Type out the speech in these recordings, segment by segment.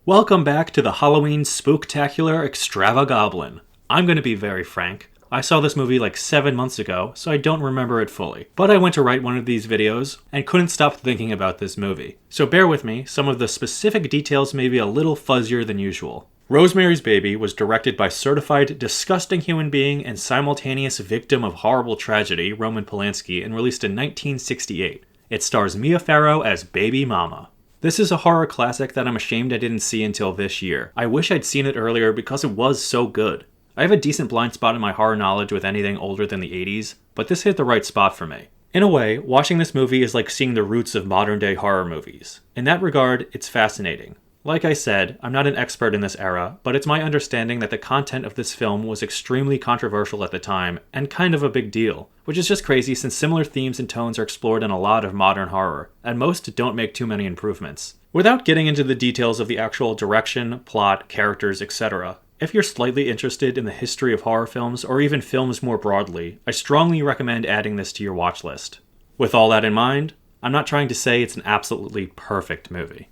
Welcome back to the Halloween Spooktacular Extravagoblin. I'm going to be very frank. I saw this movie like 7 months ago, so I don't remember it fully. But I went to write one of these videos and couldn't stop thinking about this movie. So bear with me, some of the specific details may be a little fuzzier than usual. Rosemary's Baby was directed by certified disgusting human being and simultaneous victim of horrible tragedy, Roman Polanski, and released in 1968. It stars Mia Farrow as Baby Mama. This is a horror classic that I'm ashamed I didn't see until this year. I wish I'd seen it earlier because it was so good. I have a decent blind spot in my horror knowledge with anything older than the 80s, but this hit the right spot for me. In a way, watching this movie is like seeing the roots of modern-day horror movies. In that regard, it's fascinating. Like I said, I'm not an expert in this era, but it's my understanding that the content of this film was extremely controversial at the time, and kind of a big deal. Which is just crazy since similar themes and tones are explored in a lot of modern horror, and most don't make too many improvements. Without getting into the details of the actual direction, plot, characters, etc., if you're slightly interested in the history of horror films, or even films more broadly, I strongly recommend adding this to your watch list. With all that in mind, I'm not trying to say it's an absolutely perfect movie.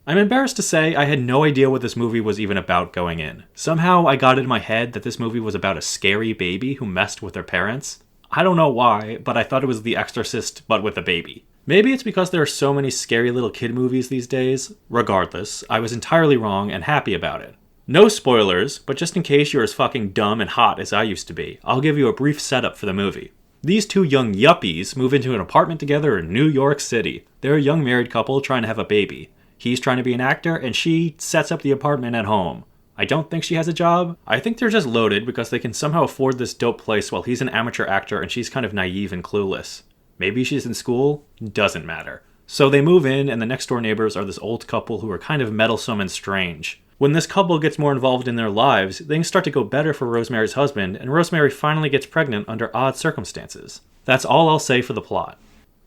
I'm embarrassed to say I had no idea what this movie was even about going in. Somehow I got it in my head that this movie was about a scary baby who messed with their parents. I don't know why, but I thought it was The Exorcist, but with a baby. Maybe it's because there are so many scary little kid movies these days. Regardless, I was entirely wrong and happy about it. No spoilers, but just in case you're as fucking dumb and hot as I used to be, I'll give you a brief setup for the movie. These two young yuppies move into an apartment together in New York City. They're a young married couple trying to have a baby. He's trying to be an actor, and she sets up the apartment at home. I don't think she has a job. I think they're just loaded because they can somehow afford this dope place while he's an amateur actor and she's kind of naive and clueless. Maybe she's in school? Doesn't matter. So they move in, and the next door neighbors are this old couple who are kind of meddlesome and strange. When this couple gets more involved in their lives, things start to go better for Rosemary's husband, and Rosemary finally gets pregnant under odd circumstances. That's all I'll say for the plot.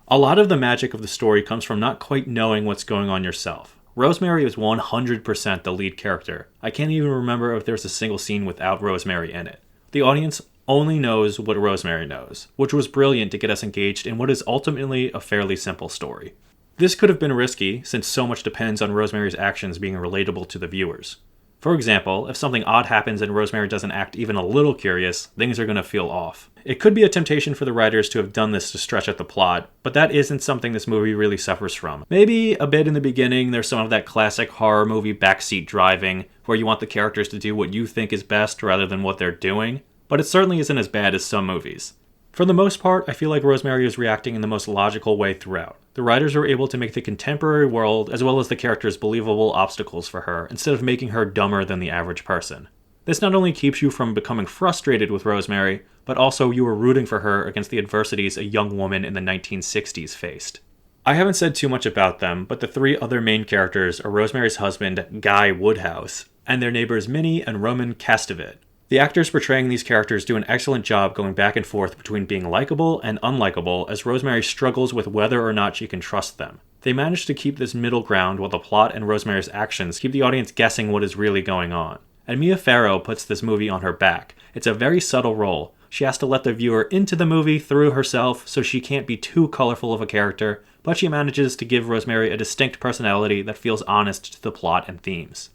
A lot of the magic of the story comes from not quite knowing what's going on yourself. Rosemary is 100% the lead character. I can't even remember if there's a single scene without Rosemary in it. The audience only knows what Rosemary knows, which was brilliant to get us engaged in what is ultimately a fairly simple story. This could have been risky, since so much depends on Rosemary's actions being relatable to the viewers. For example, if something odd happens and Rosemary doesn't act even a little curious, things are going to feel off. It could be a temptation for the writers to have done this to stretch out the plot, but that isn't something this movie really suffers from. Maybe a bit in the beginning there's some of that classic horror movie backseat driving, where you want the characters to do what you think is best rather than what they're doing, but it certainly isn't as bad as some movies. For the most part, I feel like Rosemary is reacting in the most logical way throughout. The writers were able to make the contemporary world as well as the characters believable obstacles for her, instead of making her dumber than the average person. This not only keeps you from becoming frustrated with Rosemary, but also you are rooting for her against the adversities a young woman in the 1960s faced. I haven't said too much about them, but the three other main characters are Rosemary's husband, Guy Woodhouse, and their neighbors Minnie and Roman Castevet. The actors portraying these characters do an excellent job going back and forth between being likable and unlikable as Rosemary struggles with whether or not she can trust them. They manage to keep this middle ground while the plot and Rosemary's actions keep the audience guessing what is really going on. And Mia Farrow puts this movie on her back. It's a very subtle role. She has to let the viewer into the movie through herself, so she can't be too colorful of a character, but she manages to give Rosemary a distinct personality that feels honest to the plot and themes.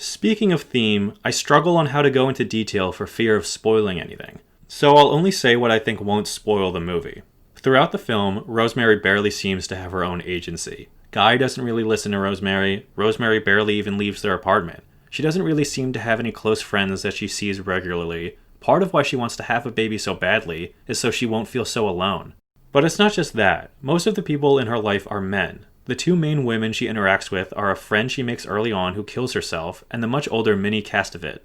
Speaking of theme, I struggle on how to go into detail for fear of spoiling anything, so I'll only say what I think won't spoil the movie. Throughout the film, Rosemary barely seems to have her own agency. Guy doesn't really listen to Rosemary. Rosemary barely even leaves their apartment. She doesn't really seem to have any close friends that she sees regularly. Part of why she wants to have a baby so badly is so she won't feel so alone. But it's not just that. Most of the people in her life are men. The two main women she interacts with are a friend she makes early on who kills herself, and the much older Minnie Castevet.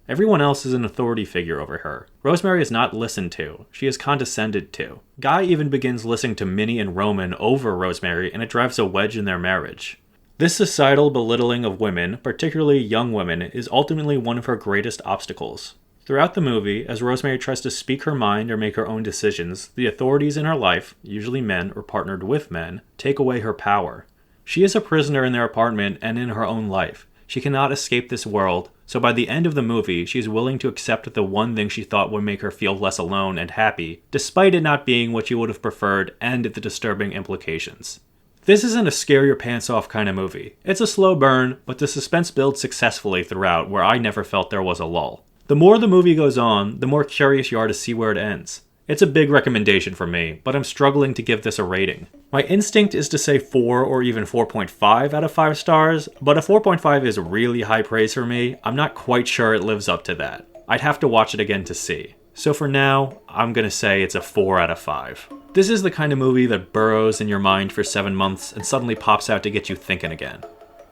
Everyone else is an authority figure over her. Rosemary is not listened to. She is condescended to. Guy even begins listening to Minnie and Roman over Rosemary, and it drives a wedge in their marriage. This societal belittling of women, particularly young women, is ultimately one of her greatest obstacles. Throughout the movie, as Rosemary tries to speak her mind or make her own decisions, the authorities in her life, usually men or partnered with men, take away her power. She is a prisoner in their apartment and in her own life. She cannot escape this world, so by the end of the movie, she is willing to accept the one thing she thought would make her feel less alone and happy, despite it not being what she would have preferred and the disturbing implications. This isn't a scare your pants off kind of movie. It's a slow burn, but the suspense builds successfully throughout where I never felt there was a lull. The more the movie goes on, the more curious you are to see where it ends. It's a big recommendation for me, but I'm struggling to give this a rating. My instinct is to say 4 or even 4.5 out of 5 stars, but a 4.5 is really high praise for me. I'm not quite sure it lives up to that. I'd have to watch it again to see. So for now, I'm gonna say it's a 4 out of 5. This is the kind of movie that burrows in your mind for 7 months and suddenly pops out to get you thinking again.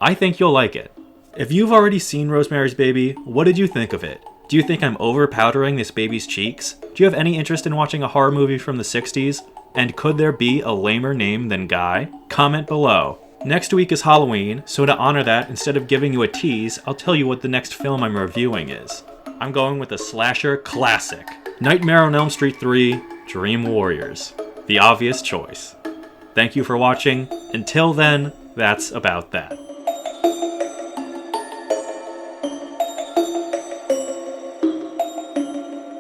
I think you'll like it. If you've already seen Rosemary's Baby, what did you think of it? Do you think I'm over-powdering this baby's cheeks? Do you have any interest in watching a horror movie from the 60s? And could there be a lamer name than Guy? Comment below. Next week is Halloween, so to honor that, instead of giving you a tease, I'll tell you what the next film I'm reviewing is. I'm going with a slasher classic. Nightmare on Elm Street 3, Dream Warriors. The obvious choice. Thank you for watching. Until then, that's about that.